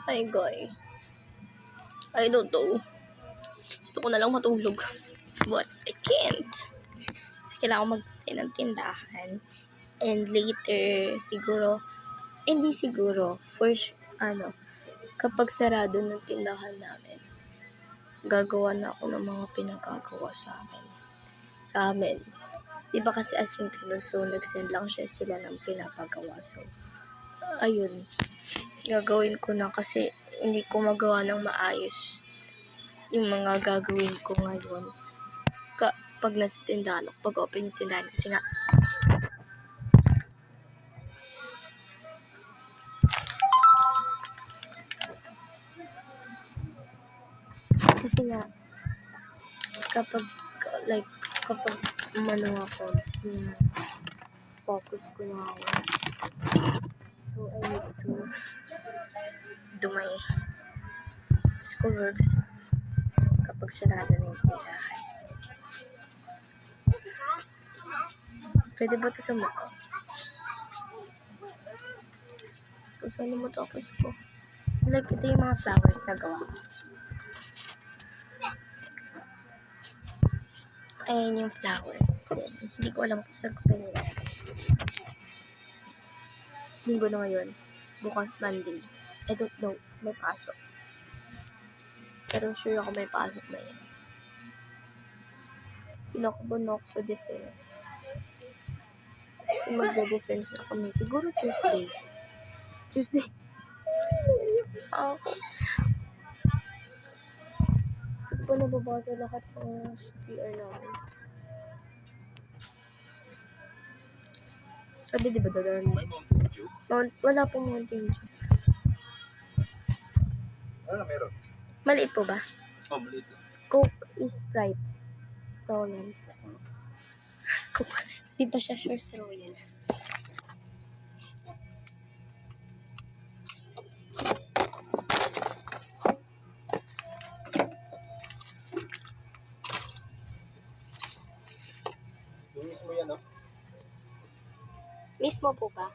Hi guys. I don't know. Gusto ko na lang matulog. But I can't. Kasi kailangan ko magpatay ng tindahan. And later, siguro, hindi siguro, kapag sarado ng tindahan namin, gagawa na ako ng mga pinagagawa sa amin. Sa amin. Di ba kasi asynchronous, so nag-send lang sila ng pinapagawa. So, ayun. Gagawin ko na kasi hindi ko magawa ng maayos yung mga gagawin ko ngayon. Pag nasa tindahan ako, pag open yung tindahan, kasi nga, kapag ako, focus ko na ako. So, I need to do my schoolworks kapag sarado na yung tindahan. Pwede ba ito sa mukha? So, saan mo ito ako ko? Like, ito yung mga flowers na gawa. Ayan yung flowers. Hindi ko alam kung saan ko pinila. Linggo na ngayon. Bukas Monday. I don't know. May pasok. Pero sure ako may pasok na yan. Pinakabuno ako sa defense. Kasi magda-defense na kami. Siguro Tuesday. Ako. Hindi ko nababasa lahat ng PR namin. Sabi diba dadaan? Wala pong Mountain Dew. Ano meron? Maliit po ba? Oh, maliit. Coke is Sprite. Royal. Coke. Di ba siya sure sa Royal? Yung mismo yan, no? Mismo po ba?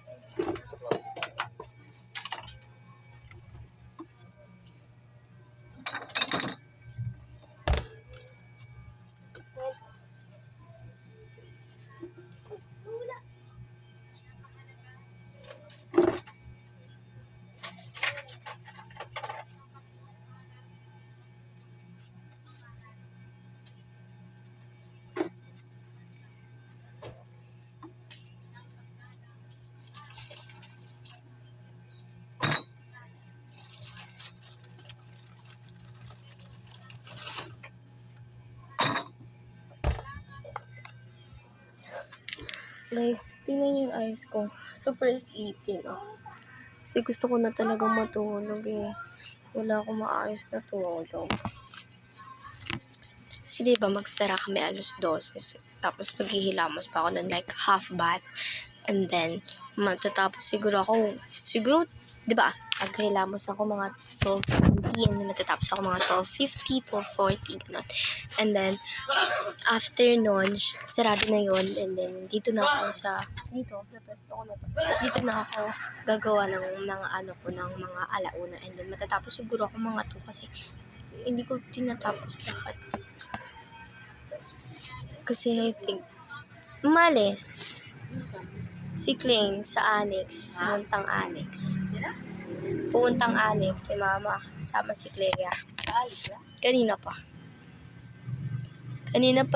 Guys, tingnan niyo yung eyes ko. Super sleepy, no? Kasi gusto ko na talagang matulog eh. Wala akong maayos na tulog. Kasi diba magsara kami alas 12. Tapos maghihilamos pa ako ng like half bath. And then, matatapos siguro, diba? Maghihilamos ako mga 12:20 and then matatapos ako mga 12:50, 12:40, gano'n. And then, after nun, sarado na yun. And then, dito na ako gagawa ng mga ng mga alauna. And then, matatapos siguro ako mga 2 kasi hindi ko tinatapos lahat. Kasi I think, umalis. Si Kling sa Annex, puuntang Annex, si Mama, sama si Clea. Kanina pa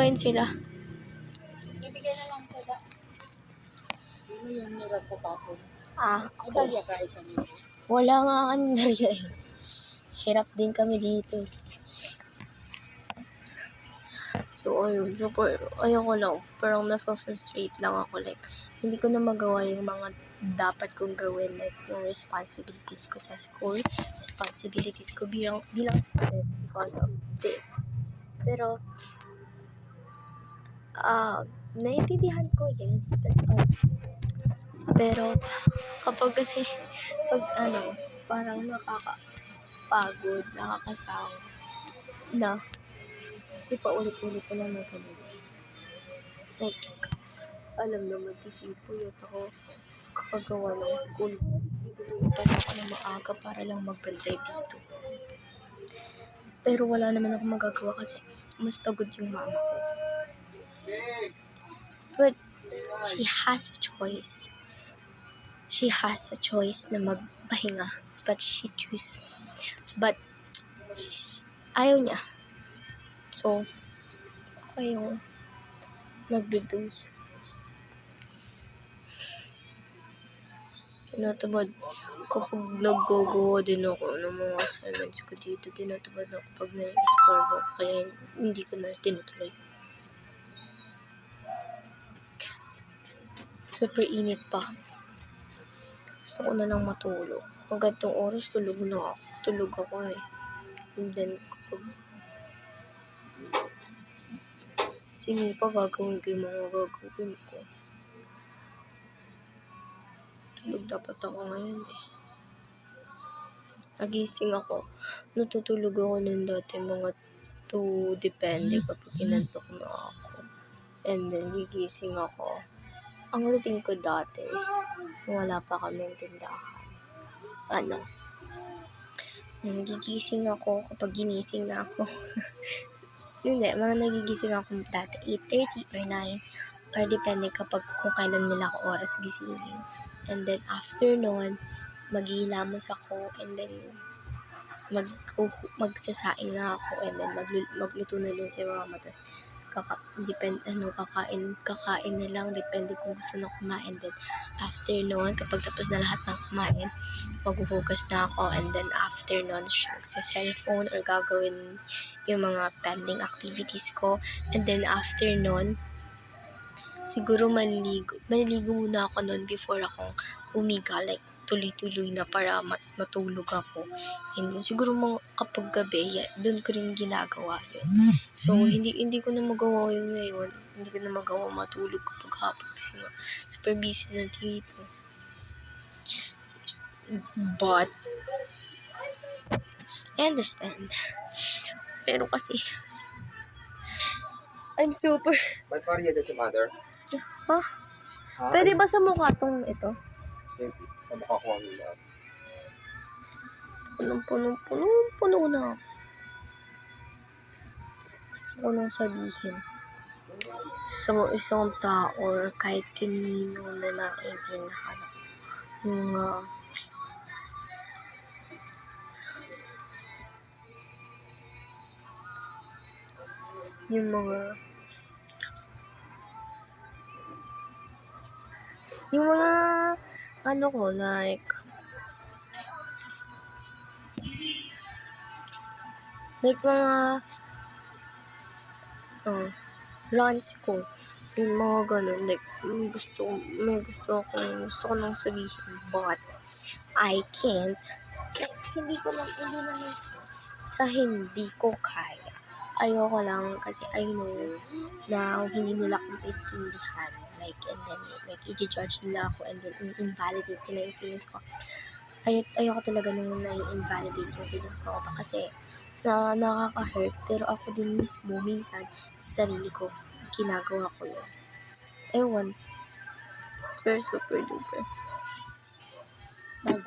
yun sila. Ibigay na lang sila. Hindi mo yung nirap ko pa po. Ako. Ay, ka isa nyo. Wala nga kaming darya eh. Hirap din kami dito. So, ayun. Ayoko lang. Parang na-frustrate lang ako. Like, hindi ko na magawa yung mga dapat kong gawin. Like, yung responsibilities ko sa school. Responsibilities ko bilang student because of this. Pero, naiintindihan ko, yes. Pero, kapag kasi, parang nakakapagod, nakakasawa na, kasi paulit-ulit ko lang na ganun. Like, alam naman kasi po yun ako kakagawa ng school. Ibigay pa na ako ng maaga para lang magbantay dito. Pero wala naman ako magagawa kasi mas pagod yung mama ko. But she has a choice. She has a choice na magpahinga. But ayaw niya. So, ako yung nagdudusa. Tinatamad kapag nag-go din ako ng mga assignments ko dito. Tinatamad ako pag na-istorbo ako. Kaya hindi ko na tinutuloy. Super init pa. Gusto ko na lang matulog. Hanggang itong oras, tulog ako eh. And then, kapag singi pa, gagawin ko yung mga gagawin ko. Tulog dapat ako ngayon eh. Nagising ako. Natutulog ako nun dati mga 2, depende kapag inantok na ako. And then, gigising ako. Ang routine ko dati, wala pa kaming tindahan. Gigising ako kapag ginising na ako. Hindi, mga nagigising ako dati 8:30 or 9 or depende kapag kung kailan nila ako oras gisingin. And then after nun, maghihilamos ako and then magsasaing na ako and then magluto na lang si mama. Tapos kakain na lang, depende kung gusto na kumain. Then after nun, kapag tapos na lahat ng kumain, maghuhugas na ako and then after nun, sa cellphone or gagawin yung mga pending activities ko. And then after nun, siguro maliligo muna ako nun before akong humiga, like tuloy-tuloy na para matulog ako. And then siguro kapag gabi, doon ko rin ginagawa yun. So hindi ko na magawa yun ngayon. Hindi ko na magawa matulog kapag hapon kasi super busy na dito. But I understand. Pero kasi I'm super... May pariya dyan sa mother. Ha? Pwede ba sa mukha tong ito? Pwede. Sa mukha ko ang ilan. Punong-puno na. Gusto ko nang sabihin. Sa isang tao or kahit kanino na naiintindihan yung mga ano ko, like mga runs ko, yung mga ganun, like gusto ko nang sabihin but I can't, like hindi ko kaya. Ayoko lang kasi I know na hindi nila ako maintindihan, like and then like i-judge nila ako and then i-invalidate nila yung feelings ko. Ayoko talaga nung na-invalidate yung feelings ko kasi nakaka-hurt, pero ako din mismo minsan sa sarili ko ginagawa ko yun. Ewan, super duper. Bye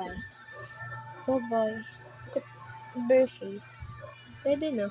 bye. Bare face. Pwede na.